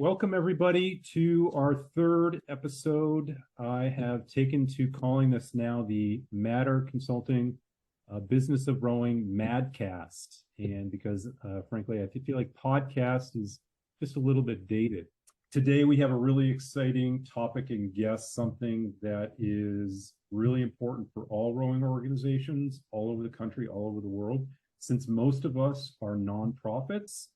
welcome everybody to our third episode. I have taken to calling this now the Matter Consulting Business of Rowing Madcast. And because frankly, I feel like podcast is just a little bit dated. Today, we have a really exciting topic and guest, something that is really important for all rowing organizations all over the country, all over the world. Since most of us are nonprofits,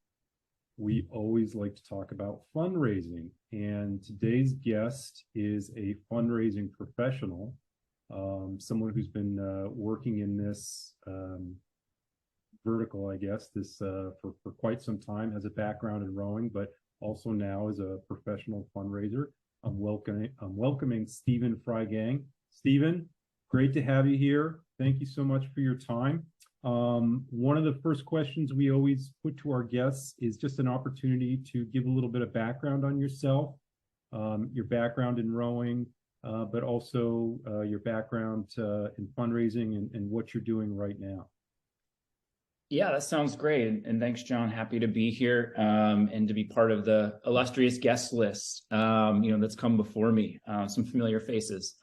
we always like to talk about fundraising. And today's guest is a fundraising professional, someone who's been working in this vertical, I guess, for quite some time, has a background in rowing, but also now is a professional fundraiser. I'm welcoming Steven Freygang. Steven, great to have you here. Thank you so much for your time. One of the first questions we always put to our guests is just an opportunity to give a little bit of background on yourself, your background in rowing, but also your background in fundraising and what you're doing right now. Yeah, that sounds great. And thanks, John. Happy to be here and to be part of the illustrious guest list, that's come before me, some familiar faces.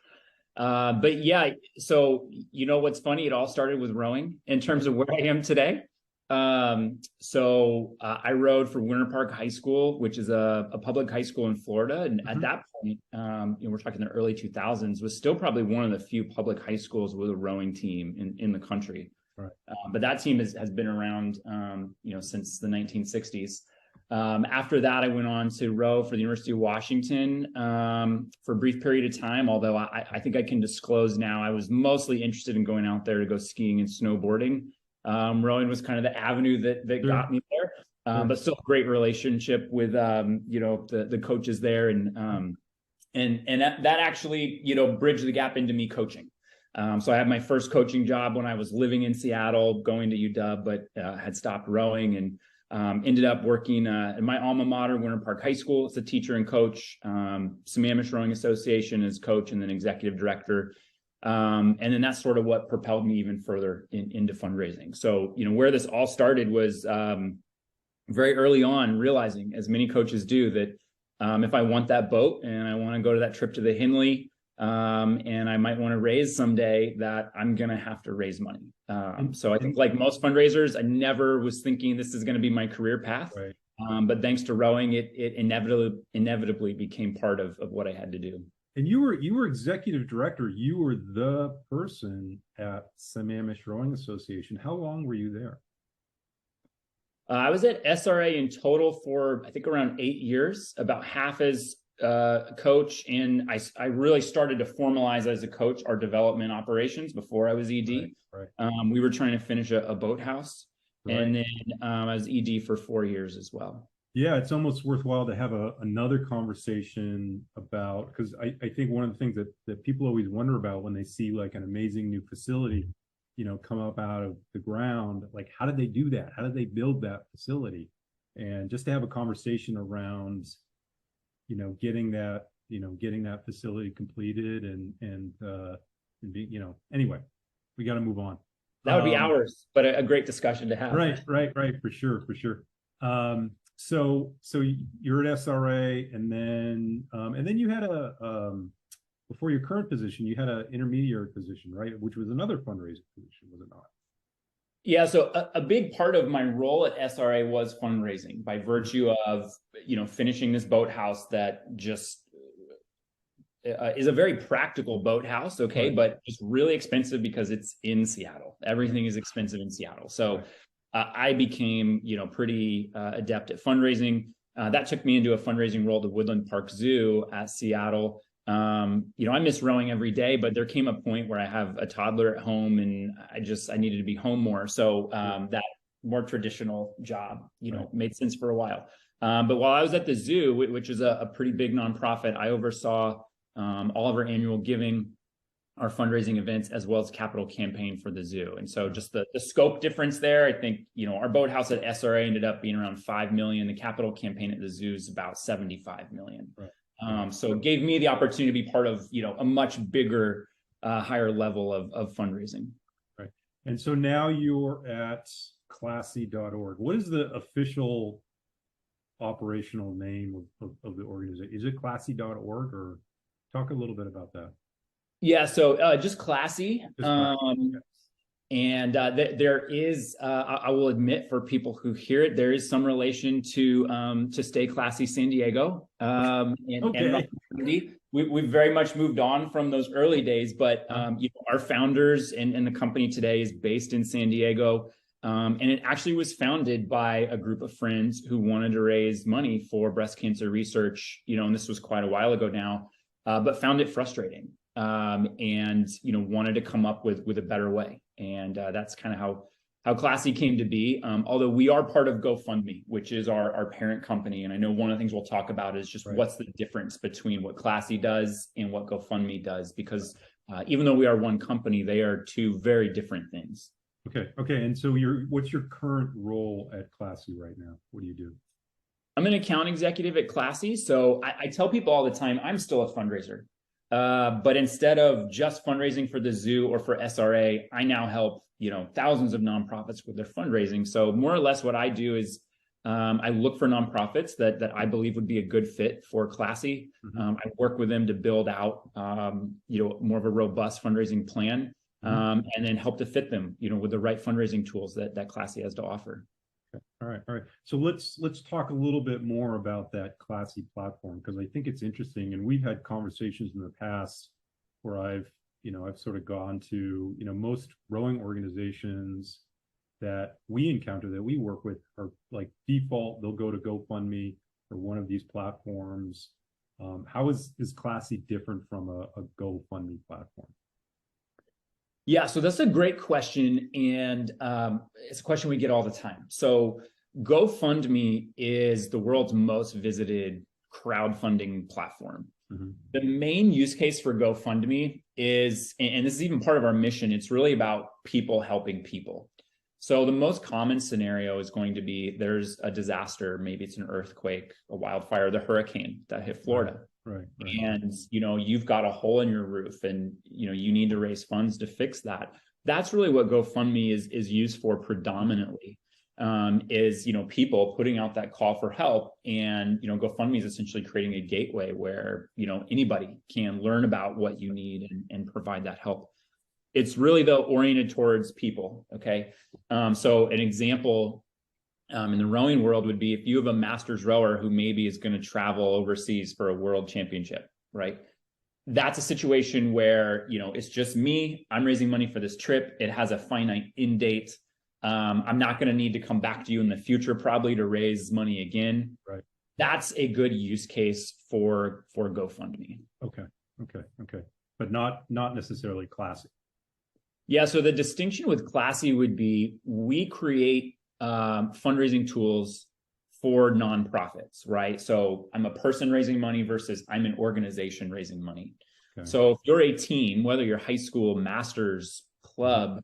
But yeah, so what's funny, it all started with rowing in terms of where I am today. So I rowed for Winter Park High School, which is a public high school in Florida. And at that point, we're talking the early 2000s, was still probably one of the few public high schools with a rowing team in the country. Right. But that team has been around, since the 1960s. After that, I went on to row for the University of Washington for a brief period of time, although I think I can disclose now I was mostly interested in going out there to go skiing and snowboarding. Rowing was kind of the avenue that got me there, but still a great relationship with, the coaches there. And that actually, bridged the gap into me coaching. So I had my first coaching job when I was living in Seattle, going to UW, but had stopped rowing and ended up working in my alma mater, Winter Park High School, as a teacher and coach, Sammamish Rowing Association as coach and then executive director. And then that's sort of what propelled me even further into fundraising. So, where this all started was very early on, realizing, as many coaches do, that if I want that boat and I want to go to that trip to the Henley, and I might want to raise someday, that I'm going to have to raise money. So I think, like most fundraisers, I never was thinking this is going to be my career path. Right. But thanks to rowing, it inevitably became part of what I had to do. And you were executive director. You were the person at Sammamish Rowing Association. How long were you there? I was at SRA in total for, I think, around 8 years, about half as coach, and I really started to formalize as a coach our development operations before I was ED. Right. We were trying to finish a boathouse, and then I was ED for 4 years as well. Yeah, it's almost worthwhile to have another conversation about, because I think one of the things that people always wonder about when they see like an amazing new facility, come up out of the ground, like how did they do that? How did they build that facility? And just to have a conversation around getting that facility completed and anyway, we got to move on. That would be hours, but a great discussion to have. Right. For sure. So you're at SRA, and then you had before your current position, you had an intermediary position, right? Which was another fundraising position, was it not? Yeah, so a big part of my role at SRA was fundraising by virtue of, finishing this boathouse that just is a very practical boathouse, okay, but it's really expensive because it's in Seattle. Everything is expensive in Seattle. So I became, pretty adept at fundraising. That took me into a fundraising role at the Woodland Park Zoo at Seattle. I miss rowing every day, but there came a point where I have a toddler at home and I needed to be home more. So that more traditional job, made sense for a while. But while I was at the zoo, which is a pretty big nonprofit, I oversaw all of our annual giving, our fundraising events, as well as capital campaign for the zoo. And so just the scope difference there, I think, our boathouse at SRA ended up being around 5 million. The capital campaign at the zoo is about 75 million. Right. So it gave me the opportunity to be part of, a much bigger, higher level of fundraising. Right. And so now you're at classy.org. What is the official operational name of the organization? Is it classy.org, or talk a little bit about that? Yeah, so just Classy. Just Classy. And there is, I will admit, for people who hear it, there is some relation to Stay Classy San Diego. And we've very much moved on from those early days, but our founders and the company today is based in San Diego. And it actually was founded by a group of friends who wanted to raise money for breast cancer research, and this was quite a while ago now, but found it frustrating. And wanted to come up with a better way, and that's kind of how Classy came to be. Although we are part of GoFundMe, which is our parent company, and I know one of the things we'll talk about is just what's the difference between what Classy does and what GoFundMe does, because even though we are one company, they are two very different things. Okay. And so what's your current role at Classy right now? What do you do? I'm an account executive at Classy, so I tell people all the time I'm still a fundraiser. But instead of just fundraising for the zoo or for SRA, I now help, thousands of nonprofits with their fundraising. So more or less what I do is I look for nonprofits that I believe would be a good fit for Classy. I work with them to build out, more of a robust fundraising plan, and then help to fit them, with the right fundraising tools that Classy has to offer. All right. So let's talk a little bit more about that Classy platform, because I think it's interesting, and we've had conversations in the past where I've sort of gone to, most rowing organizations that we encounter, that we work with, are like default, they'll go to GoFundMe or one of these platforms. How is Classy different from a GoFundMe platform? Yeah, so that's a great question, and it's a question we get all the time. So GoFundMe is the world's most visited crowdfunding platform. The main use case for GoFundMe is, and this is even part of our mission, it's really about people helping people. So the most common scenario is going to be there's a disaster, maybe it's an earthquake, a wildfire, the hurricane that hit Florida. Right. And, you've got a hole in your roof and, you need to raise funds to fix that. That's really what GoFundMe is used for predominantly, is, people putting out that call for help. And, GoFundMe is essentially creating a gateway where, anybody can learn about what you need and provide that help. It's really, though, oriented towards people. Okay. So an example in the rowing world would be if you have a master's rower who maybe is going to travel overseas for a world championship, right? That's a situation where, it's just me. I'm raising money for this trip. It has a finite end date. I'm not going to need to come back to you in the future probably to raise money again. Right. That's a good use case for GoFundMe. Okay. But not necessarily Classy. Yeah. So the distinction with Classy would be we create fundraising tools for nonprofits, right? So I'm a person raising money versus I'm an organization raising money. Okay. So if you're a team, whether you're high school, masters, club,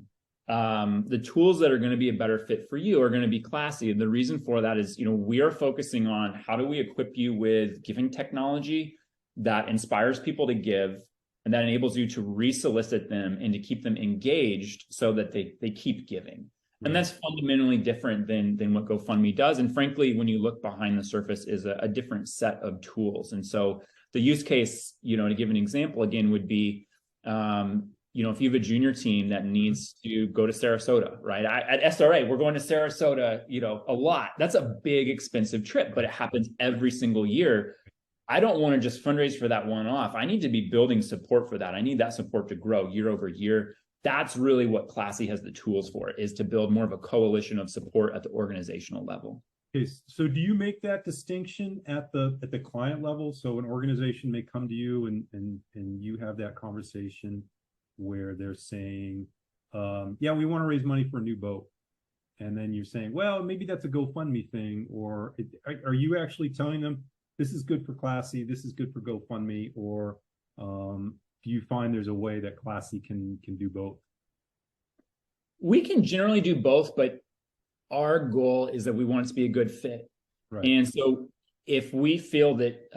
the tools that are going to be a better fit for you are going to be Classy. And the reason for that is, we are focusing on how do we equip you with giving technology that inspires people to give, and that enables you to re-solicit them and to keep them engaged so that they keep giving. And that's fundamentally different than what GoFundMe does. And frankly, when you look behind the surface, is a different set of tools. And so the use case, to give an example again, would be, if you have a junior team that needs to go to Sarasota, right? At SRA, we're going to Sarasota, a lot. That's a big, expensive trip, but it happens every single year. I don't want to just fundraise for that one-off. I need to be building support for that. I need that support to grow year over year. That's really what Classy has the tools for, is to build more of a coalition of support at the organizational level. Okay, so do you make that distinction at the client level? So an organization may come to you and you have that conversation where they're saying, yeah, we want to raise money for a new boat. And then you're saying, well, maybe that's a GoFundMe thing. Or are you actually telling them this is good for Classy, this is good for GoFundMe, or do you find there's a way that Classy can do both? We can generally do both, but our goal is that we want it to be a good fit. Right. And so if we feel that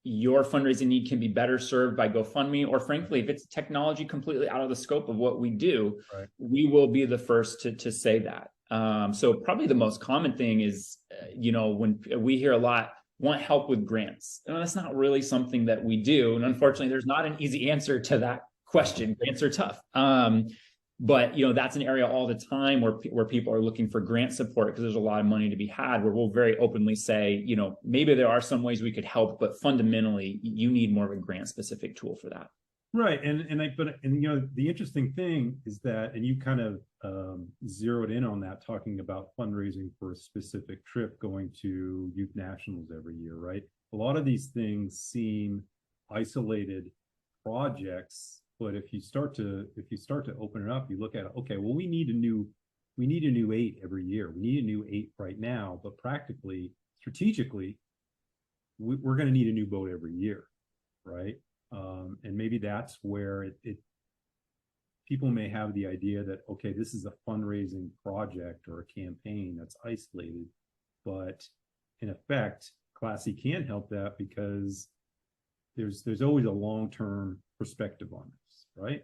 your fundraising need can be better served by GoFundMe, or frankly, if it's technology completely out of the scope of what we do, right, we will be the first to say that. So probably the most common thing is, when we hear a lot, want help with grants. And that's not really something that we do. And unfortunately, there's not an easy answer to that question. Grants are tough. But that's an area all the time where people are looking for grant support because there's a lot of money to be had, where we'll very openly say, maybe there are some ways we could help, but fundamentally you need more of a grant specific tool for that. Right. The interesting thing is that, and you kind of zeroed in on that, talking about fundraising for a specific trip, going to youth nationals every year, right? A lot of these things seem isolated projects, but if you start to open it up, you look at it, okay, well, we need a new 8 every year. We need a new 8 right now, but practically, strategically, we're going to need a new boat every year, right? And maybe that's where people may have the idea that, okay, this is a fundraising project or a campaign that's isolated, but in effect, Classy can help that because there's always a long-term perspective on this, right?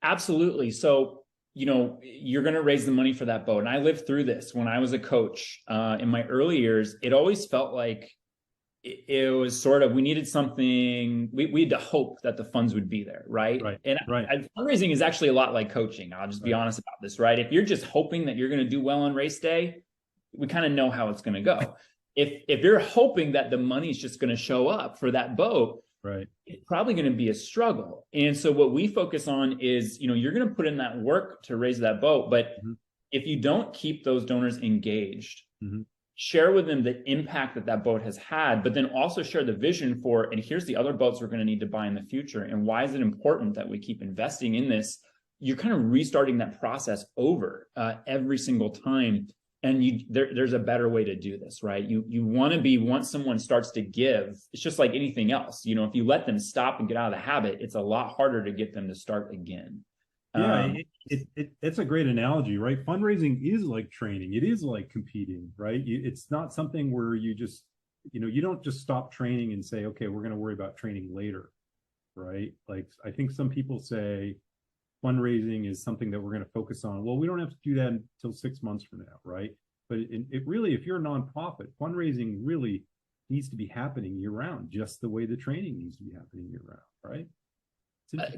Absolutely. So, you're going to raise the money for that boat. And I lived through this when I was a coach in my early years. It always felt like it was sort of, we needed something, we had to hope that the funds would be there, right? And fundraising is actually a lot like coaching. I'll just be honest about this, right? If you're just hoping that you're going to do well on race day, we kind of know how it's going to go. If you're hoping that the money is just going to show up for that boat, right, it's probably going to be a struggle. And so what we focus on is, you're going to put in that work to raise that boat, but if you don't keep those donors engaged, share with them the impact that boat has had, but then also share the vision for, and here's the other boats we're going to need to buy in the future. And why is it important that we keep investing in this? You're kind of restarting that process over every single time. And there's a better way to do this, right? You want to be, once someone starts to give, it's just like anything else. If you let them stop and get out of the habit, it's a lot harder to get them to start again. Yeah, it's a great analogy, right? Fundraising is like training. It is like competing, right? It's not something where you just, you don't just stop training and say, okay, we're going to worry about training later, right? Like, I think some people say fundraising is something that we're going to focus on. Well, we don't have to do that until 6 months from now, right? But it really, if you're a nonprofit, fundraising really needs to be happening year round, just the way the training needs to be happening year round, right?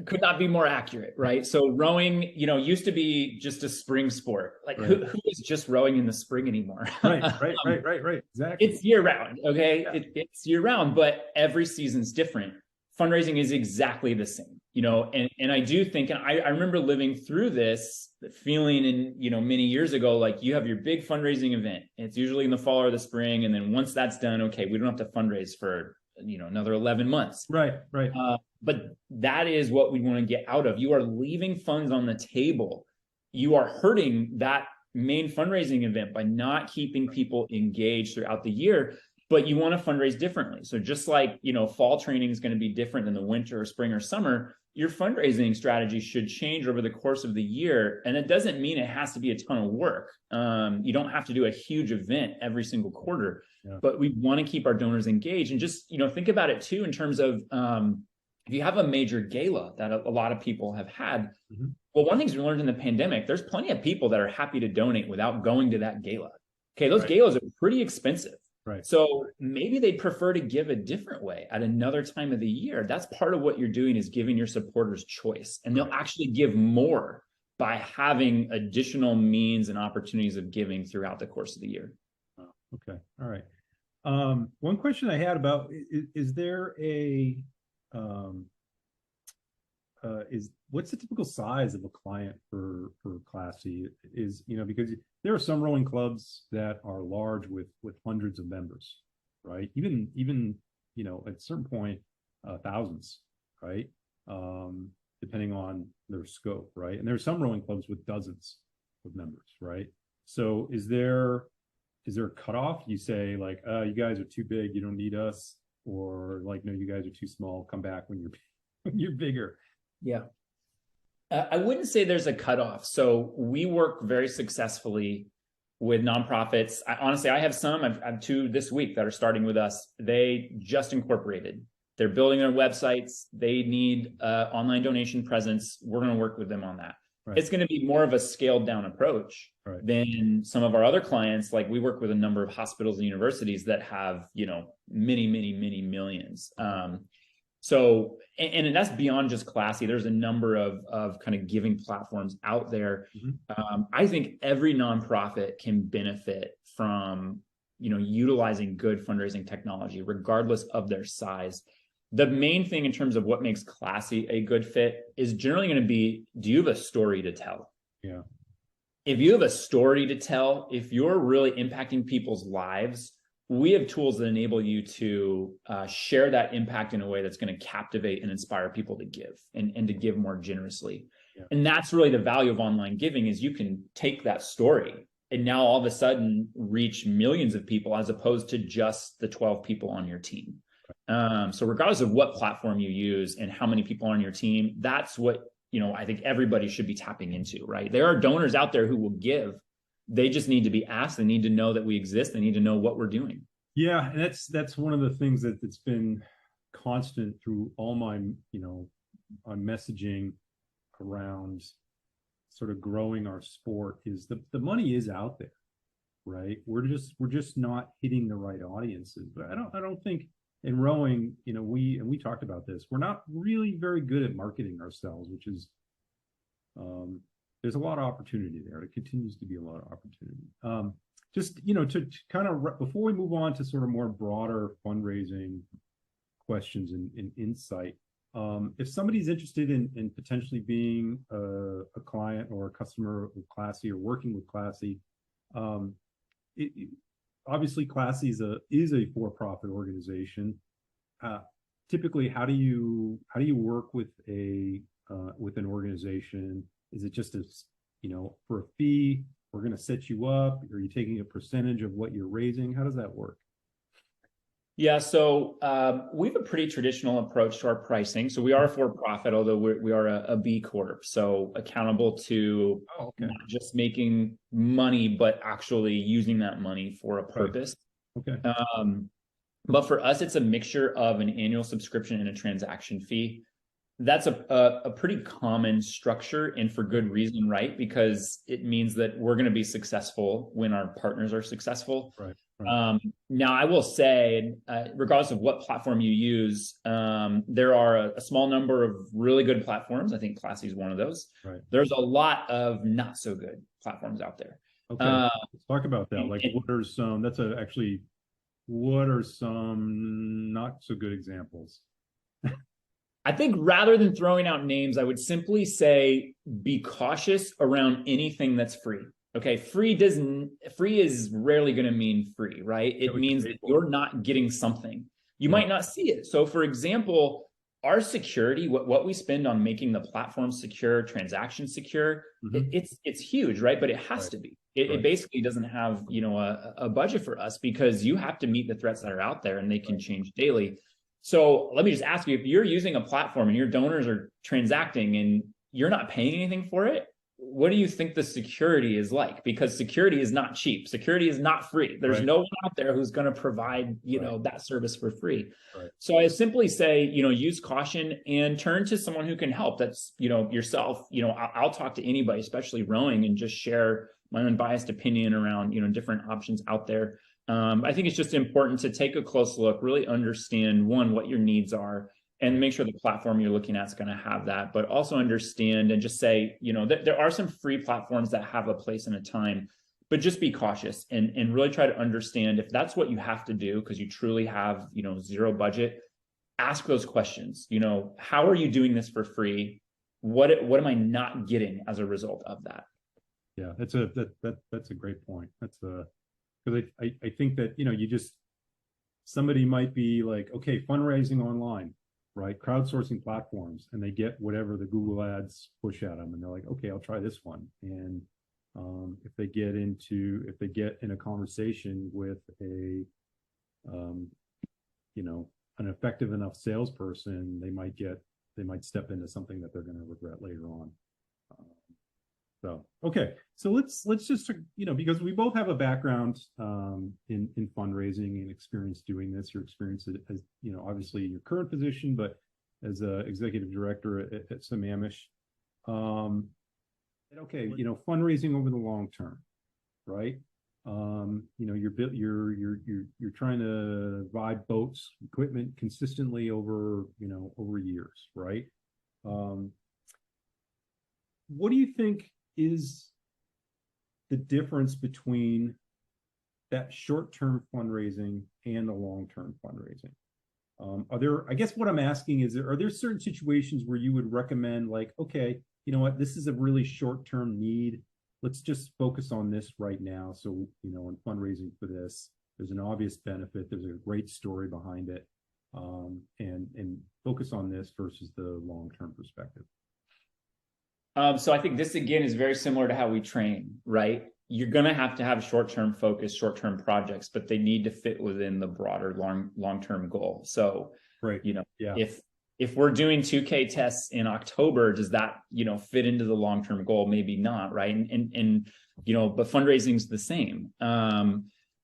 Could not be more accurate, right? So rowing, used to be just a spring sport. Like who is just rowing in the spring anymore? Right. Exactly. It's year round, okay? Yeah. It's year round, but every season's different. Fundraising is exactly the same, and I do think, and I remember living through this feeling in, many years ago, like you have your big fundraising event. It's usually in the fall or the spring. And then once that's done, okay, we don't have to fundraise for, another 11 months. Right. But that is what we want to get out of. You are leaving funds on the table. You are hurting that main fundraising event by not keeping people engaged throughout the year, but you want to fundraise differently. So just like, fall training is going to be different than the winter or spring or summer, your fundraising strategy should change over the course of the year. And it doesn't mean it has to be a ton of work. You don't have to do a huge event every single quarter, but we want to keep our donors engaged. And just, think about it too, in terms of, if you have a major gala that a lot of people have had, well, one thing we learned in the pandemic, there's plenty of people that are happy to donate without going to that gala. Okay, those galas are pretty expensive. Right. So maybe they'd prefer to give a different way at another time of the year. That's part of what you're doing, is giving your supporters choice. And they'll actually give more by having additional means and opportunities of giving throughout the course of the year. Okay. All right. One question I had about, is there a, what's the typical size of a client for Classy? Is, because there are some rowing clubs that are large with hundreds of members, right? Even at a certain point, thousands, right? Depending on their scope, right? And there are some rowing clubs with dozens of members, right? So is there a cutoff? You say like, you guys are too big, you don't need us, or like, no, you guys are too small, come back when you're bigger. Yeah. I wouldn't say there's a cutoff. So we work very successfully with nonprofits. I have some, I have 2 this week that are starting with us. They just incorporated. They're building their websites. They need online donation presence. We're going to work with them on that. Right. It's going to be more of a scaled down approach Right. than some of our other clients. Like we work with a number of hospitals and universities that have, many, many, many millions. So, and that's beyond just Classy. There's a number of kind of giving platforms out there. I think every nonprofit can benefit from, utilizing good fundraising technology, regardless of their size. The main thing in terms of what makes Classy a good fit is generally going to be, do you have a story to tell? Yeah. If you have a story to tell, if you're really impacting people's lives, we have tools that enable you to share that impact in a way that's going to captivate and inspire people to give and to give more generously. Yeah. And that's really the value of online giving, is you can take that story and now all of a sudden reach millions of people as opposed to just the 12 people on your team. So regardless of what platform you use and how many people are on your team, that's what, I think everybody should be tapping into, right? There are donors out there who will give. They just need to be asked. They need to know that we exist. They need to know what we're doing. Yeah. And that's one of the things that's been constant through all my, messaging around sort of growing our sport is the money is out there, right? We're just not hitting the right audiences. But I don't think in rowing, we talked about this, we're not really very good at marketing ourselves, which is, there's a lot of opportunity there. It continues to be a lot of opportunity. Just, to kind of, before we move on to sort of more broader fundraising questions and insight, if somebody's interested in potentially being a client or a customer with Classy or working with Classy, obviously Classy is a for-profit organization. Typically, how do you work with an organization? Is it just for a fee, we're going to set you up? Are you taking a percentage of what you're raising? How does that work? Yeah, so we have a pretty traditional approach to our pricing. So we are a for-profit, although we are a B Corp. So accountable to not just making money, but actually using that money for a purpose. Right. Okay. But for us, it's a mixture of an annual subscription and a transaction fee. That's a pretty common structure, and for good reason, right? Because it means that we're going to be successful when our partners are successful. Right. Now, I will say, regardless of what platform you use, there are a small number of really good platforms. I think Classy is one of those. Right. There's a lot of not so good platforms out there. Okay, let's talk about that. Like, what are some not so good examples? I think rather than throwing out names, I would simply say be cautious around anything that's free. Okay, free is rarely going to mean free, right? It means that you're not getting something. You might not see it. So for example, our security, what we spend on making the platform secure, transaction secure, it's huge, right? But it has to be. It basically doesn't have, a budget for us, because you have to meet the threats that are out there and they can change daily. So let me just ask you, if you're using a platform and your donors are transacting and you're not paying anything for it, what do you think the security is like? Because security is not cheap. Security is not free. There's no one out there who's going to provide, that service for free. Right. So I simply say, use caution and turn to someone who can help. That's, yourself. I'll talk to anybody, especially rowing, and just share my unbiased opinion around, different options out there. I think it's just important to take a close look, really understand, one, what your needs are, and make sure the platform you're looking at is going to have that, but also understand and just say, there are some free platforms that have a place and a time, but just be cautious and really try to understand if that's what you have to do because you truly have, zero budget. Ask those questions. How are you doing this for free? What am I not getting as a result of that? Yeah, that's a great point. Because I think that, somebody might be like, okay, fundraising online, right? Crowdsourcing platforms, and they get whatever the Google ads push at them. And they're like, okay, I'll try this one. And if they get in a conversation with an effective enough salesperson, they might step into something that they're going to regret later on. So let's just, because we both have a background in fundraising and experience doing this. Your experience as, obviously in your current position, but as a executive director at Sammamish. Okay, fundraising over the long term, right? You're trying to buy boats, equipment consistently over years, right? Um, what do you think is the difference between that short-term fundraising and the long-term fundraising? I guess what I'm asking is, are there certain situations where you would recommend, like, okay, you know what, this is a really short-term need. Let's just focus on this right now. So, in fundraising for this, there's an obvious benefit. There's a great story behind it. And focus on this versus the long-term perspective. So I think this, again, is very similar to how we train, right? You're going to have short-term focus, short-term projects, but they need to fit within the broader long-term goal. So, right. Yeah. If we're doing 2K tests in October, does that, fit into the long-term goal? Maybe not, right? But fundraising is the same.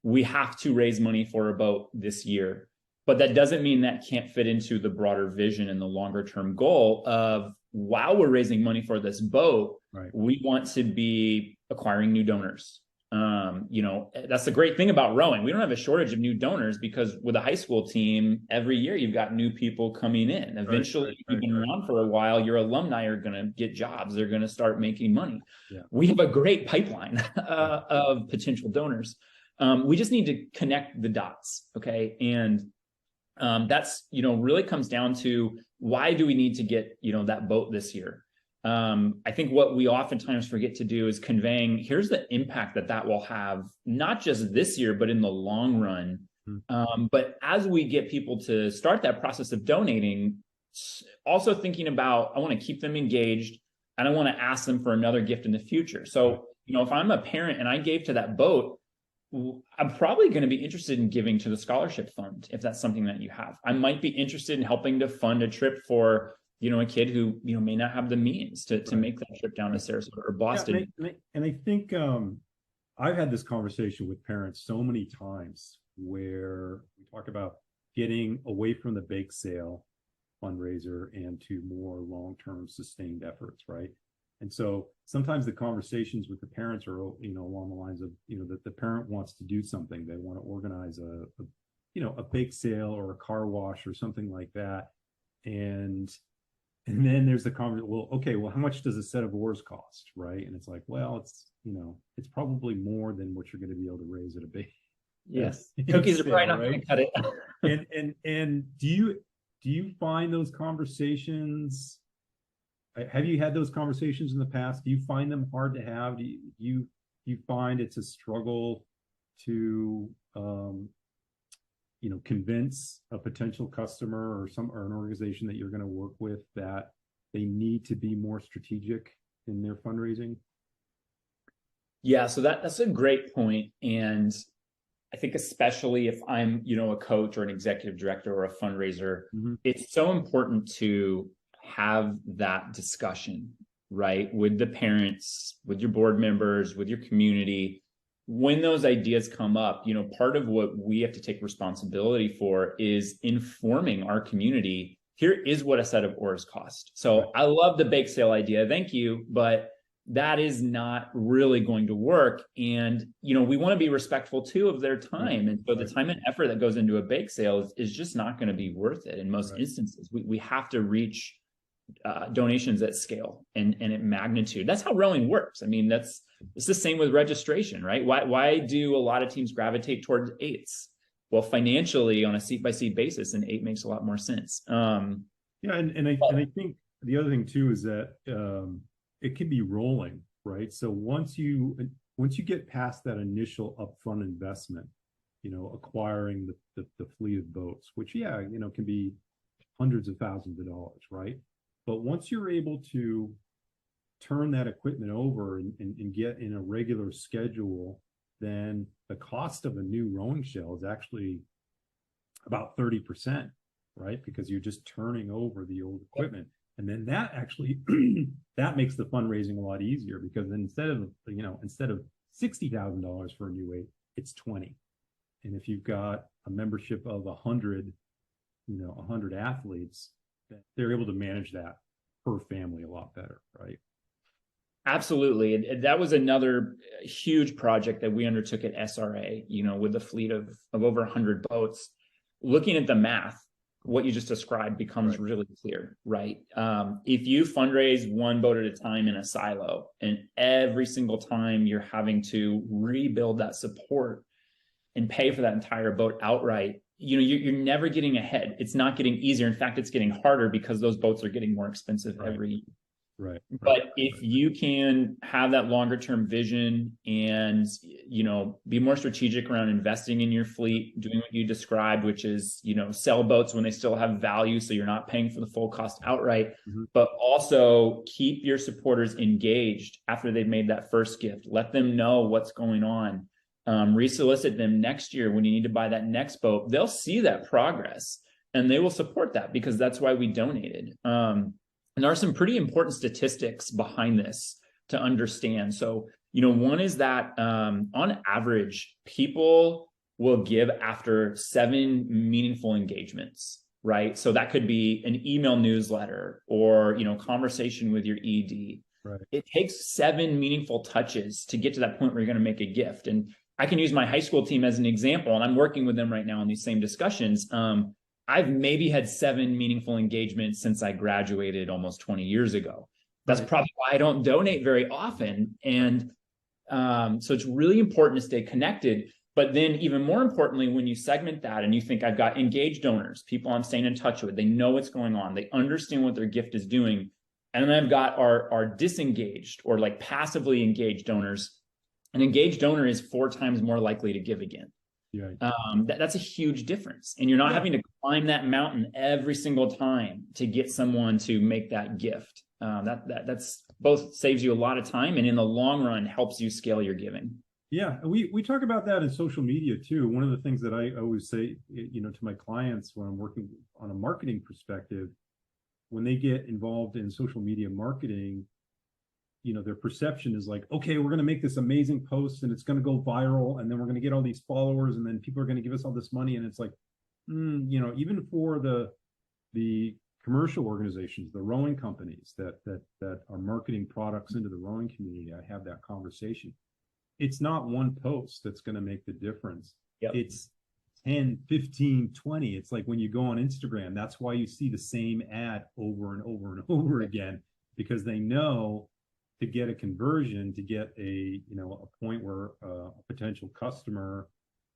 We have to raise money for a boat this year, but that doesn't mean that can't fit into the broader vision and the longer-term goal of, while we're raising money for this boat, right, we want to be acquiring new donors. That's the great thing about rowing. We don't have a shortage of new donors, because with a high school team, every year you've got new people coming in. Eventually, if you've been around for a while, your alumni are going to get jobs. They're going to start making money. Yeah. We have a great pipeline of potential donors. We just need to connect the dots. Okay. And that's, really comes down to, why do we need to get, that boat this year? I think what we oftentimes forget to do is conveying, here's the impact that will have, not just this year, but in the long run. But as we get people to start that process of donating, also thinking about, I want to keep them engaged, and I want to ask them for another gift in the future. So, if I'm a parent and I gave to that boat, I'm probably going to be interested in giving to the scholarship fund, if that's something that you have. I might be interested in helping to fund a trip for, a kid who, may not have the means to make that trip down to Sarasota or Boston. Yeah, and I think I've had this conversation with parents so many times, where we talk about getting away from the bake sale fundraiser and to more long-term sustained efforts, right? And so sometimes the conversations with the parents are, along the lines of, that the parent wants to do something. They want to organize a bake sale or a car wash or something like that. And then there's the conversation, well, okay, well, how much does a set of oars cost, right? And it's like, well, it's probably more than what you're going to be able to raise at a bake. Yes, cookies are probably not going to cut it. and do you find those conversations? Have you had those conversations in the past? Do you find them hard to have? Do you find it's a struggle to convince a potential customer or an organization that you're going to work with that they need to be more strategic in their fundraising? Yeah, so that's a great point. And I think especially if I'm, a coach or an executive director or a fundraiser, it's so important to have that discussion, right? With the parents, with your board members, with your community. When those ideas come up, part of what we have to take responsibility for is informing our community, here is what a set of oars cost. So I love the bake sale idea, thank you, but that is not really going to work. And, we want to be respectful too of their time. And so the time and effort that goes into a bake sale is just not going to be worth it in most instances. We have to reach donations at scale and at magnitude. That's how rowing works. I mean, it's the same with registration, right? Why do a lot of teams gravitate towards eights? Well, financially, on a seat by seat basis, an 8 makes a lot more sense. And I think the other thing too is that it can be rolling, right? So once you get past that initial upfront investment, acquiring the fleet of boats, which can be hundreds of thousands of dollars, right? But once you're able to turn that equipment over and get in a regular schedule, then the cost of a new rowing shell is actually about 30%, right? Because you're just turning over the old equipment. And then that actually, that makes the fundraising a lot easier, because instead of $60,000 for a new weight, it's 20. And if you've got a membership of 100 athletes, they're able to manage that per family a lot better, right? Absolutely. And that was another huge project that we undertook at SRA, with a fleet of over 100 boats. Looking at the math, what you just described becomes really clear, right? If you fundraise one boat at a time in a silo, and every single time you're having to rebuild that support and pay for that entire boat outright, you're never getting ahead. It's not getting easier. In fact, it's getting harder because those boats are getting more expensive every year. Right. But if you can have that longer term vision and, be more strategic around investing in your fleet, doing what you described, which is, sell boats when they still have value, so you're not paying for the full cost outright, but also keep your supporters engaged after they've made that first gift. Let them know what's going on. Resolicit them next year when you need to buy that next boat. They'll see that progress and they will support that, because that's why we donated. And there are some pretty important statistics behind this to understand. So, one is that on average, people will give after 7 meaningful engagements, right? So that could be an email newsletter or, conversation with your ED. Right. It takes 7 meaningful touches to get to that point where you're going to make a gift. And I can use my high school team as an example, and I'm working with them right now on these same discussions. I've maybe had 7 meaningful engagements since I graduated almost 20 years ago. That's probably why I don't donate very often. And so it's really important to stay connected. But then even more importantly, when you segment that and you think I've got engaged donors, people I'm staying in touch with, they know what's going on, they understand what their gift is doing. And then I've got our disengaged or like passively engaged donors. An engaged donor is 4 times more likely to give again. Yeah. That's a huge difference. And you're not having to climb that mountain every single time to get someone to make that gift. That's both saves you a lot of time and in the long run helps you scale your giving. Yeah, we talk about that in social media too. One of the things that I always say, to my clients when I'm working on a marketing perspective, when they get involved in social media marketing, their perception is like, okay, we're going to make this amazing post and it's going to go viral, and then we're going to get all these followers, and then people are going to give us all this money. And it's like, even for the commercial organizations, the rowing companies that are marketing products into the rowing community, I have that conversation. It's not one post that's going to make the difference. Yep. It's 10, 15, 20. It's like when you go on Instagram, that's why you see the same ad over and over and over again, because they know to get a conversion, to get a point where a potential customer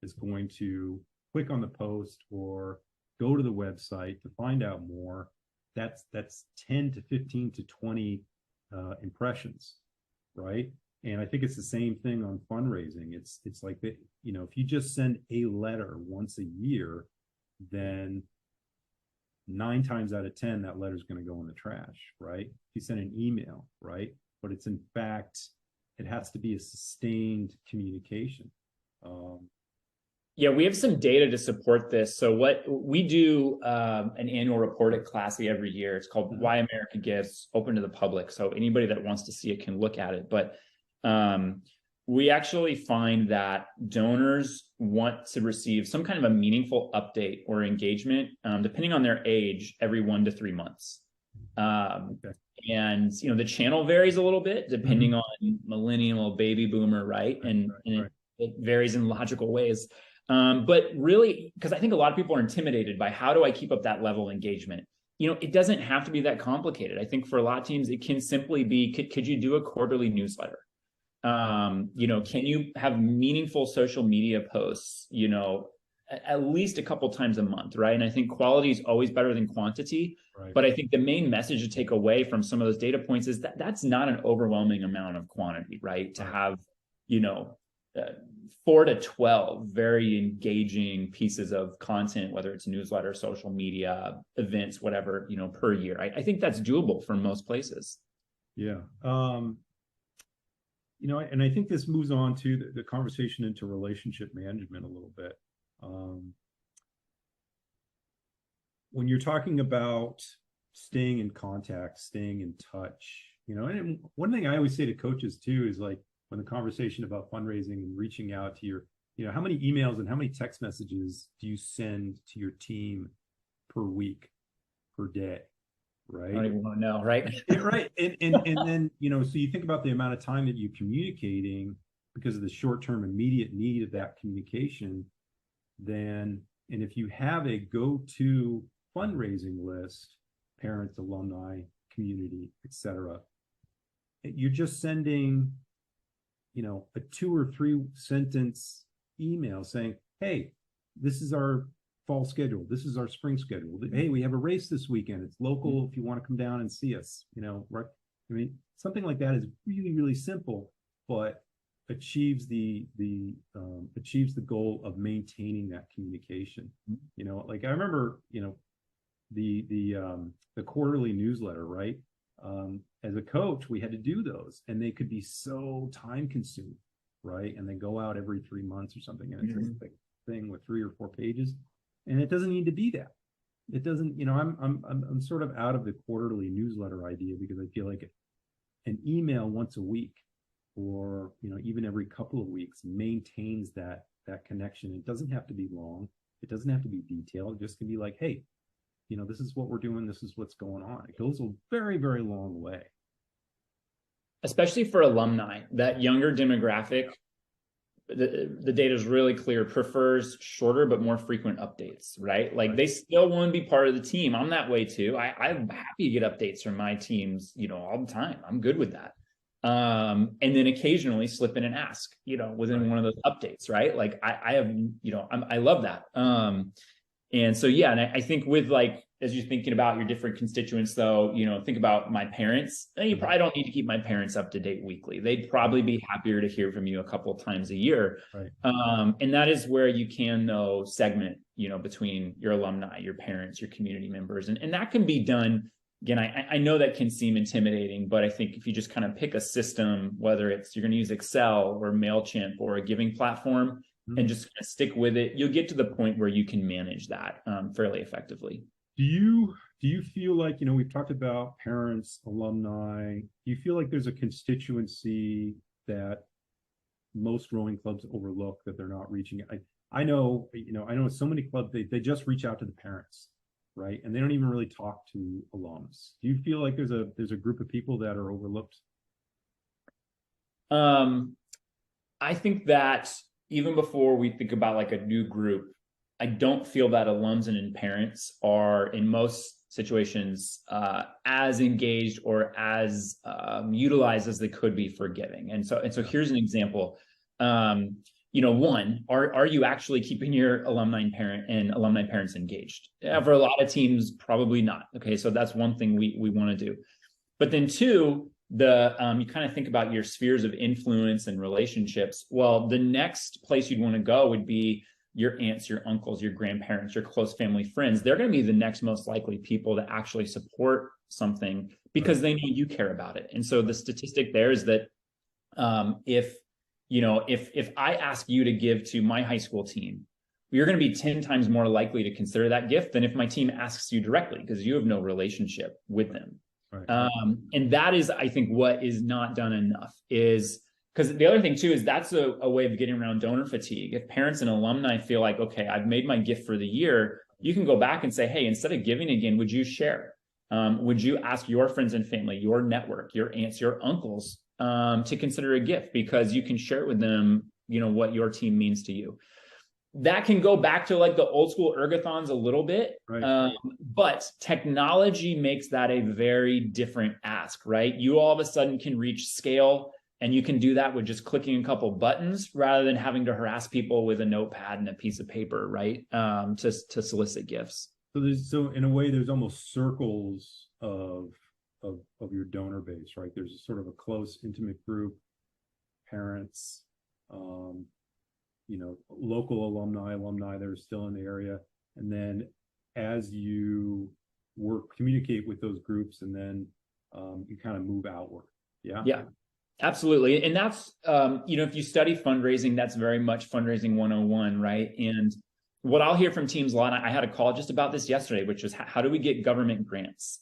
is going to click on the post or go to the website to find out more, that's 10 to 15 to 20 impressions, right? And I think it's the same thing on fundraising. It's like that, if you just send a letter once a year, then 9 times out of 10 that letter is going to go in the trash, right? If you send an email, right? But it's in fact, it has to be a sustained communication. Yeah, we have some data to support this. So what we do, an annual report at Classy every year. It's called Why America Gives, open to the public. So anybody that wants to see it can look at it. But we actually find that donors want to receive some kind of a meaningful update or engagement, depending on their age, every 1 to 3 months. Okay. And, the channel varies a little bit depending on millennial, baby boomer, right? And it varies in logical ways. But really, because I think a lot of people are intimidated by how do I keep up that level of engagement? It doesn't have to be that complicated. I think for a lot of teams, it can simply be, could you do a quarterly newsletter? Can you have meaningful social media posts, at least a couple times a month, right? And I think quality is always better than quantity. Right. But I think the main message to take away from some of those data points is that that's not an overwhelming amount of quantity, right? To have, 4 to 12 very engaging pieces of content, whether it's newsletter, social media, events, whatever, per year. I think that's doable for most places. Yeah. And I think this moves on to the conversation into relationship management a little bit. When you're talking about staying in contact, staying in touch, and one thing I always say to coaches too is like when the conversation about fundraising and reaching out to your, how many emails and how many text messages do you send to your team per week, per day? right? I don't even want to know, right? Right. And then, so you think about the amount of time that you're communicating because of the short-term immediate need of that communication, then, and if you have a go-to fundraising list, parents, alumni, community, etc., you're just sending, a 2 or 3 sentence email saying, hey, this is our fall schedule. This is our spring schedule. Hey, we have a race this weekend. It's local if you want to come down and see us, right? I mean, something like that is really, really simple, but achieves the goal of maintaining that communication. Like I remember, the quarterly newsletter, right? As a coach, we had to do those, and they could be so time consuming, right? And they go out every 3 months or something, and it's a big thing with 3 or 4 pages, and it doesn't need to be that. It doesn't, I'm sort of out of the quarterly newsletter idea, because I feel like an email once a week, or even every couple of weeks, maintains that connection. It doesn't have to be long. It doesn't have to be detailed. It just can be like, hey, this is what we're doing. This is what's going on. It goes a very, very long way. Especially for alumni, that younger demographic, the data is really clear, prefers shorter but more frequent updates, right? Like they still want to be part of the team. I'm that way too. I'm happy to get updates from my teams, all the time. I'm good with that. And then occasionally slip in and ask, within one of those updates, right? Like I have, I love that. And so, yeah, and I think with like, as you're thinking about your different constituents, though, think about my parents. You probably don't need to keep my parents up to date weekly. They'd probably be happier to hear from you a couple of times a year. Right. And that is where you can, though, segment, between your alumni, your parents, your community members. And that can be done. Again, I know that can seem intimidating, but I think if you just kind of pick a system, whether it's you're going to use Excel or MailChimp or a giving platform, and just kind of stick with it, you'll get to the point where you can manage that fairly effectively. Do you feel like, we've talked about parents, alumni, do you feel like there's a constituency that most rowing clubs overlook, that they're not reaching? I know so many clubs, they just reach out to the parents, right? And they don't even really talk to alums. Do you feel like there's a group of people that are overlooked? I think that even before we think about like a new group, I don't feel that alums and parents are in most situations as engaged or as utilized as they could be for giving. And so here's an example. One, are you actually keeping your alumni parents engaged? For a lot of teams, probably not. Okay, so that's one thing we want to do. But then 2, you kind of think about your spheres of influence and relationships. Well, the next place you'd want to go would be your aunts, your uncles, your grandparents, your close family friends. They're going to be the next most likely people to actually support something because they know you care about it. And so the statistic there is that if I ask you to give to my high school team, you're going to be 10 times more likely to consider that gift than if my team asks you directly, because you have no relationship with them. Right. And that is, I think, what is not done enough, is because the other thing too is that's a way of getting around donor fatigue. If parents and alumni feel like, okay, I've made my gift for the year, you can go back and say, hey, instead of giving again, would you share? Would you ask your friends and family, your network, your aunts, your uncles to consider a gift, because you can share it with them, what your team means to you. That can go back to like the old school ergathons a little bit, right. But technology makes that a very different ask, right? You all of a sudden can reach scale, and you can do that with just clicking a couple buttons rather than having to harass people with a notepad and a piece of paper, right? To solicit gifts. So in a way, there's almost circles of your donor base, right? There's a sort of a close, intimate group, parents, local alumni that are still in the area. And then as you communicate with those groups, and then you kind of move outward. Yeah, absolutely. And that's, if you study fundraising, that's very much fundraising 101, right? And what I'll hear from teams a lot, I had a call just about this yesterday, which is how do we get government grants?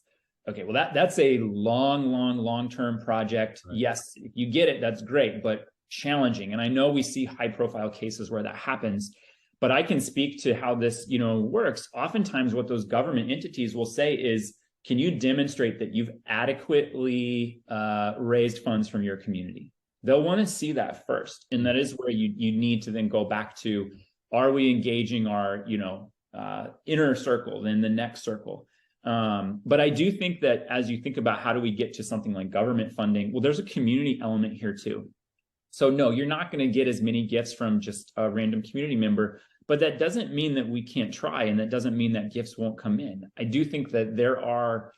Okay, well, that's a long-term project. Right. Yes, if you get it, that's great, but challenging. And I know we see high-profile cases where that happens, but I can speak to how this, works. Oftentimes what those government entities will say is, can you demonstrate that you've adequately raised funds from your community? They'll want to see that first. And that is where you need to then go back to, are we engaging our, inner circle, then the next circle? But I do think that as you think about how do we get to something like government funding, well, there's a community element here too. So no, you're not going to get as many gifts from just a random community member, but that doesn't mean that we can't try. And that doesn't mean that gifts won't come in. I do think that there are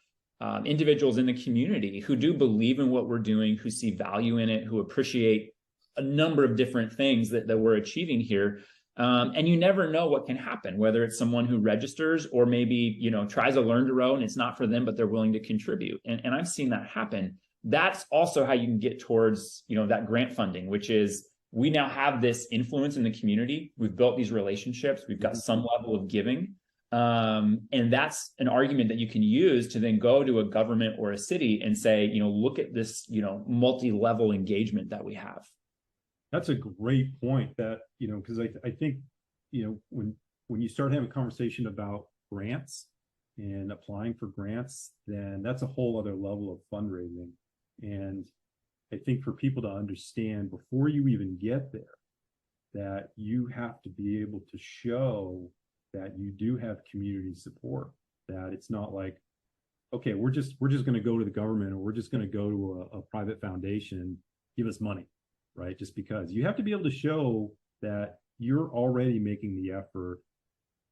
individuals in the community who do believe in what we're doing, who see value in it, who appreciate a number of different things that we're achieving here. And you never know what can happen, whether it's someone who registers or maybe, tries to learn to row and it's not for them, but they're willing to contribute. And I've seen that happen. That's also how you can get towards, that grant funding, which is we now have this influence in the community. We've built these relationships. We've got some level of giving. And that's an argument that you can use to then go to a government or a city and say, look at this, multi-level engagement that we have. That's a great point that, because I think, when you start having a conversation about grants and applying for grants, then that's a whole other level of fundraising. And I think for people to understand before you even get there, that you have to be able to show that you do have community support, that it's not like, okay, we're just going to go to the government or we're just going to go to a private foundation, give us money, right? Just because you have to be able to show that you're already making the effort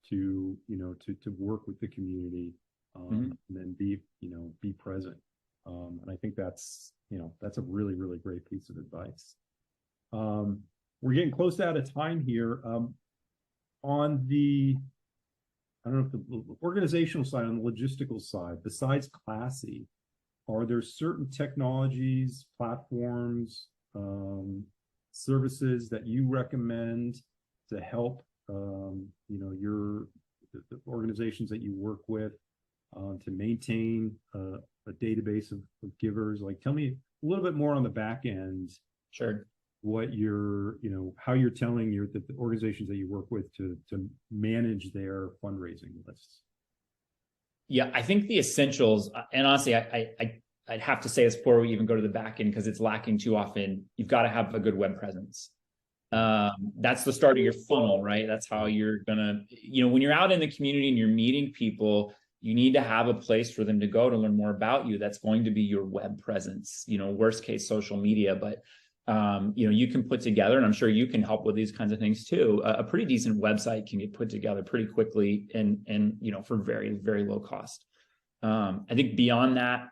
to, to work with the community, and then be present. And I think that's a really, really great piece of advice. We're getting close out of time here. On the, I don't know if the organizational side, on the logistical side, besides Classy, are there certain technologies, platforms, services that you recommend to help, the organizations that you work with, to maintain a database of givers? Like, tell me a little bit more on the back end. Sure. What you're, how you're telling the organizations that you work with to manage their fundraising lists. Yeah, I think the essentials, and honestly, I'd have to say this before we even go to the back end, because it's lacking too often. You've got to have a good web presence. That's the start of your funnel, right? That's how you're gonna, when you're out in the community and you're meeting people, you need to have a place for them to go to learn more about you. That's going to be your web presence, worst case social media, but you can put together, and I'm sure you can help with these kinds of things too. A pretty decent website can get put together pretty quickly and for very, very low cost. I think beyond that,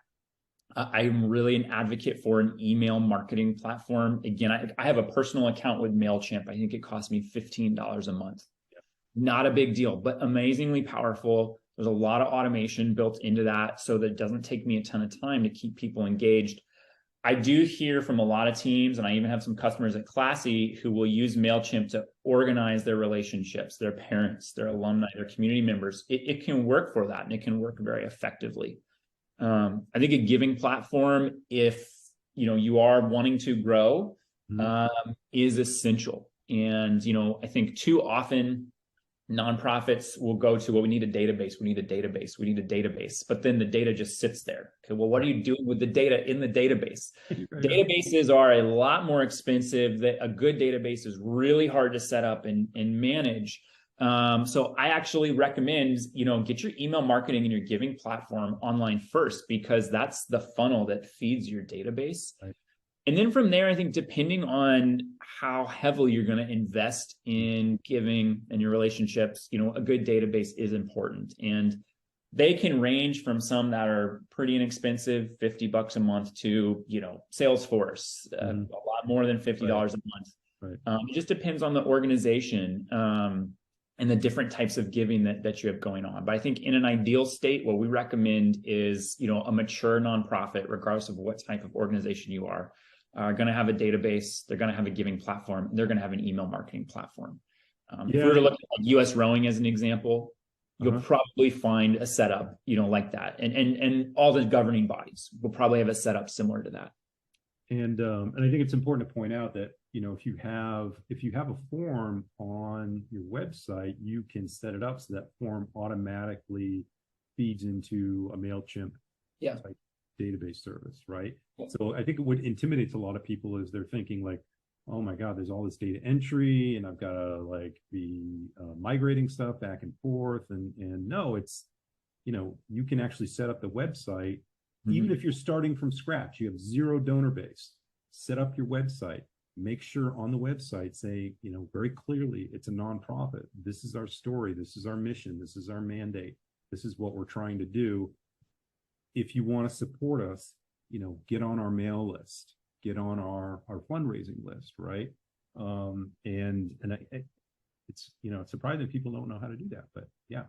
I'm really an advocate for an email marketing platform. Again, I have a personal account with MailChimp. I think it cost me $15 a month. Yeah. Not a big deal, but amazingly powerful. There's a lot of automation built into that so that it doesn't take me a ton of time to keep people engaged. I do hear from a lot of teams, and I even have some customers at Classy who will use MailChimp to organize their relationships, their parents, their alumni, their community members. It can work for that, and it can work very effectively. I think a giving platform, if you are wanting to grow, is essential. And I think too often nonprofits will go to, well, we need a database, we need a database, we need a database, but then the data just sits there. Okay, well, what are you doing with the data in the database? Databases are a lot more expensive. That a good database is really hard to set up and manage. So I actually recommend, get your email marketing and your giving platform online first, because that's the funnel that feeds your database. Right. And then from there, I think depending on how heavily you're going to invest in giving and your relationships, a good database is important. And they can range from some that are pretty inexpensive, $50 a month, to, Salesforce, a lot more than $50 a month. Right. It just depends on the organization. And the different types of giving that you have going on. But I think in an ideal state, what we recommend is, a mature nonprofit, regardless of what type of organization you are going to have a database, they're going to have a giving platform, they're going to have an email marketing platform. If we were to look at like US Rowing as an example, you'll probably find a setup, like that. And all the governing bodies will probably have a setup similar to that. And I think it's important to point out that, if you have a form on your website, you can set it up so that form automatically feeds into a MailChimp type database service, right? Yeah. So I think what intimidates a lot of people is they're thinking like, oh my God, there's all this data entry and I've got to like be migrating stuff back and forth. And no, it's, you can actually set up the website, even if you're starting from scratch, you have zero donor base, set up your website, make sure on the website, say, very clearly, it's a nonprofit. This is our story. This is our mission. This is our mandate. This is what we're trying to do. If you want to support us, get on our mail list, get on our fundraising list, right? It's it's surprising people don't know how to do that, but yeah.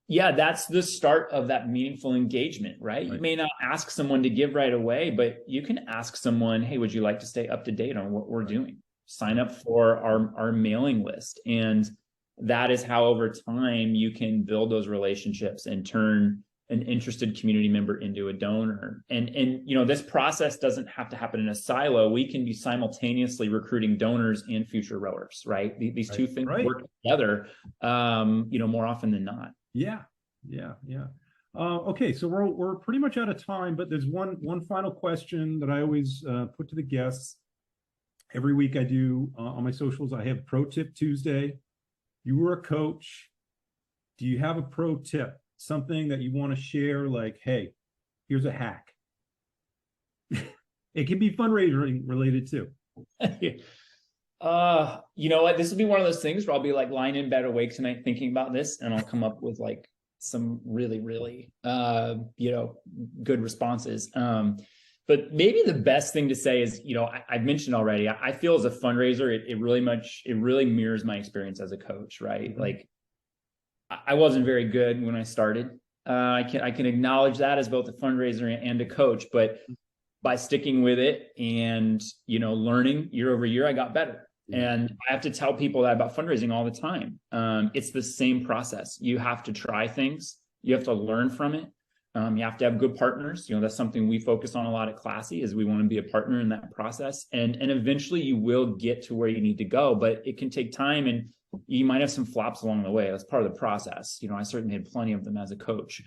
Yeah, that's the start of that meaningful engagement, right? You may not ask someone to give right away, but you can ask someone, hey, would you like to stay up to date on what we're doing? Sign up for our mailing list. And that is how over time you can build those relationships and turn an interested community member into a donor. And this process doesn't have to happen in a silo. We can be simultaneously recruiting donors and future rowers, right? These two things work together, more often than not. Yeah. Okay, so we're pretty much out of time, but there's one final question that I always put to the guests. Every week I do on my socials, I have Pro Tip Tuesday. You were a coach. Do you have a pro tip? Something that you want to share, like, hey, here's a hack. It can be fundraising related too. You know what? This will be one of those things where I'll be like lying in bed awake tonight thinking about this, and I'll come up with like some really, really, good responses. But maybe the best thing to say is, I've mentioned already, I feel as a fundraiser, it really mirrors my experience as a coach, right? Mm-hmm. Like, I wasn't very good when I started. I can acknowledge that as both a fundraiser and a coach, but by sticking with it and, learning year over year, I got better. And I have to tell people that about fundraising all the time. It's the same process. You have to try things. You have to learn from it. You have to have good partners. That's something we focus on a lot at Classy, is we want to be a partner in that process. And eventually you will get to where you need to go, but it can take time, and you might have some flops along the way. That's part of the process. I certainly had plenty of them as a coach.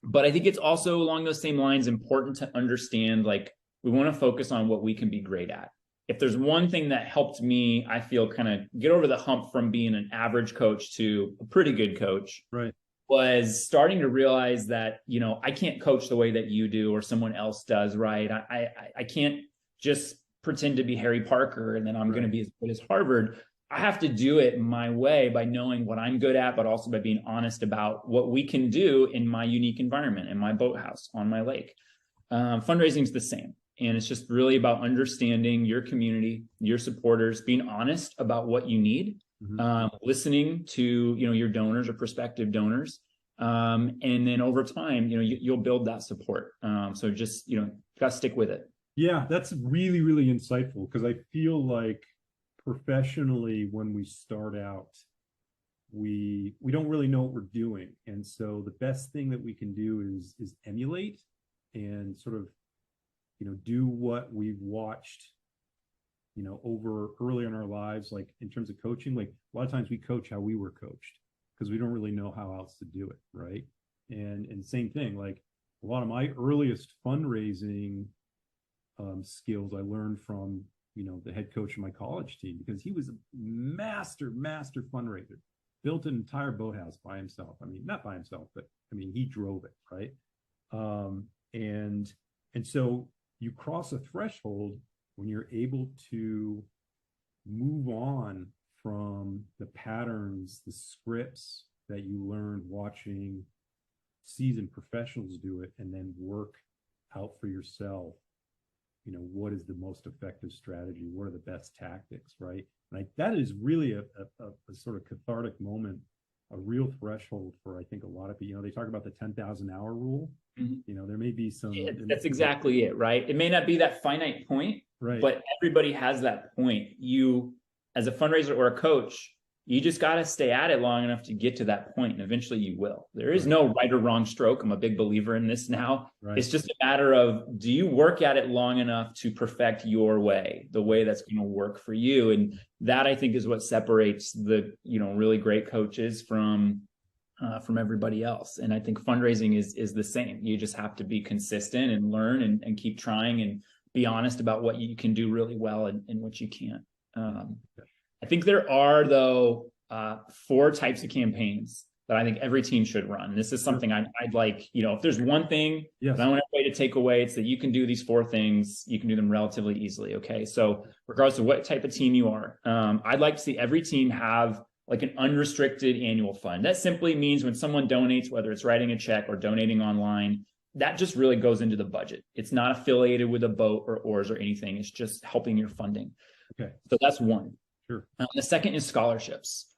But I think it's also along those same lines important to understand, like, we want to focus on what we can be great at. If there's one thing that helped me, I feel, kind of get over the hump from being an average coach to a pretty good coach, right, was starting to realize that, I can't coach the way that you do or someone else does, right? I can't just pretend to be Harry Parker and then I'm going to be as good as Harvard. I have to do it my way by knowing what I'm good at, but also by being honest about what we can do in my unique environment, in my boathouse, on my lake. Fundraising is the same. And it's just really about understanding your community, your supporters, being honest about what you need, listening to, your donors or prospective donors. And then over time, you'll build that support. So just, got to stick with it. Yeah, that's really, really insightful, because I feel like professionally, when we start out, we don't really know what we're doing. And so the best thing that we can do is emulate and sort of, do what we've watched, over early in our lives, like in terms of coaching. Like a lot of times we coach how we were coached because we don't really know how else to do it, right? And same thing, like a lot of my earliest fundraising skills I learned from, the head coach of my college team, because he was a master fundraiser, built an entire boathouse by himself. I mean, not by himself, but he drove it, right? And so you cross a threshold when you're able to move on from the patterns, the scripts that you learned watching seasoned professionals do it, and then work out for yourself, what is the most effective strategy? What are the best tactics, right? And that is really a sort of cathartic moment, a real threshold for, I think, a lot of people. They talk about the 10,000 hour rule. There may be some. Yeah, that's exactly it, right? It may not be that finite point, right, but everybody has that point. You, as a fundraiser or a coach, you just got to stay at it long enough to get to that point, and eventually you will. There is no right or wrong stroke. I'm a big believer in this now. Right. It's just a matter of, do you work at it long enough to perfect your way, the way that's going to work for you? And that, I think, is what separates the, really great coaches from from everybody else. And I think fundraising is the same. You just have to be consistent and learn and keep trying and be honest about what you can do really well and what you can't. I think there are, though, 4 types of campaigns that I think every team should run. This is something I'd like, if there's one thing that I want everybody to take away, it's that you can do these 4 things. You can do them relatively easily. Okay. So regardless of what type of team you are, I'd like to see every team have like an unrestricted annual fund. That simply means when someone donates, whether it's writing a check or donating online, that just really goes into the budget. It's not affiliated with a boat or oars or anything. It's just helping your funding. Okay. So that's one. Sure. The second is scholarships.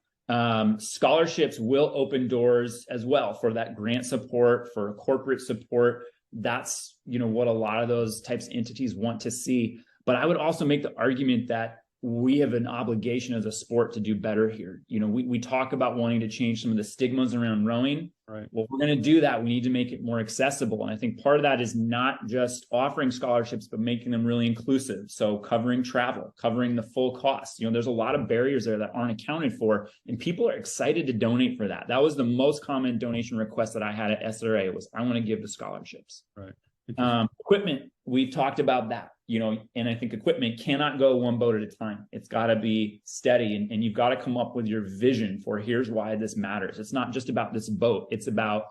Scholarships will open doors as well for that grant support, for corporate support. That's, what a lot of those types of entities want to see. But I would also make the argument that we have an obligation as a sport to do better here. We talk about wanting to change some of the stigmas around rowing. Right. Well, if we're going to do that, we need to make it more accessible. And I think part of that is not just offering scholarships, but making them really inclusive. So covering travel, covering the full cost. There's a lot of barriers there that aren't accounted for, and people are excited to donate for that. That was the most common donation request that I had at SRA was, I want to give to scholarships. Right. Equipment, we've talked about that, and I think equipment cannot go one boat at a time. It's got to be steady, and you've got to come up with your vision for here's why this matters. It's not just about this boat. It's about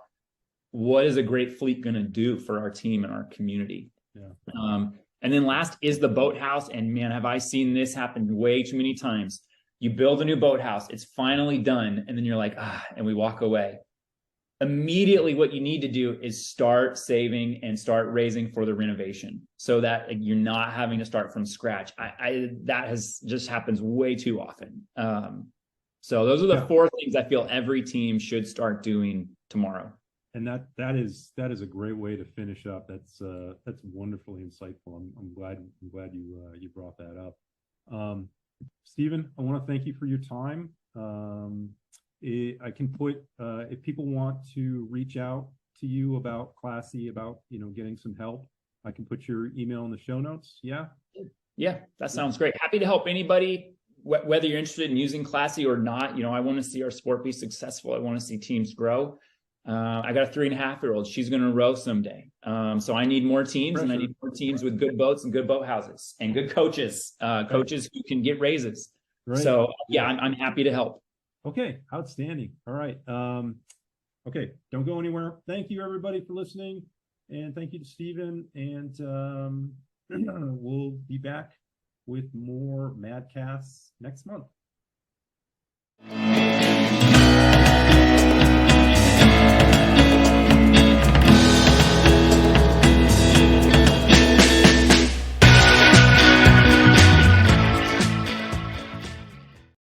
what is a great fleet going to do for our team and our community. Yeah. And then last is the boathouse. And man, have I seen this happen way too many times. You build a new boathouse, it's finally done, and then you're like, and we walk away. Immediately what you need to do is start saving and start raising for the renovation so that you're not having to start from scratch. That just happens way too often. So those are the 4 things I feel every team should start doing tomorrow. And that is a great way to finish up. That's wonderfully insightful. I'm glad you brought that up. Steven, I want to thank you for your time. I can put, if people want to reach out to you about Classy, about, getting some help, I can put your email in the show notes. Yeah. Yeah, that sounds great. Happy to help anybody, whether you're interested in using Classy or not. I want to see our sport be successful. I want to see teams grow. I got a 3.5-year-old. She's going to row someday. So I need more teams, and I need more teams with good boats and good boathouses and good coaches, coaches who can get raises. Right. So yeah, I'm happy to help. Okay, outstanding. All right. Okay, don't go anywhere. Thank you, everybody, for listening. And thank you to Steven. And we'll be back with more Madcasts next month.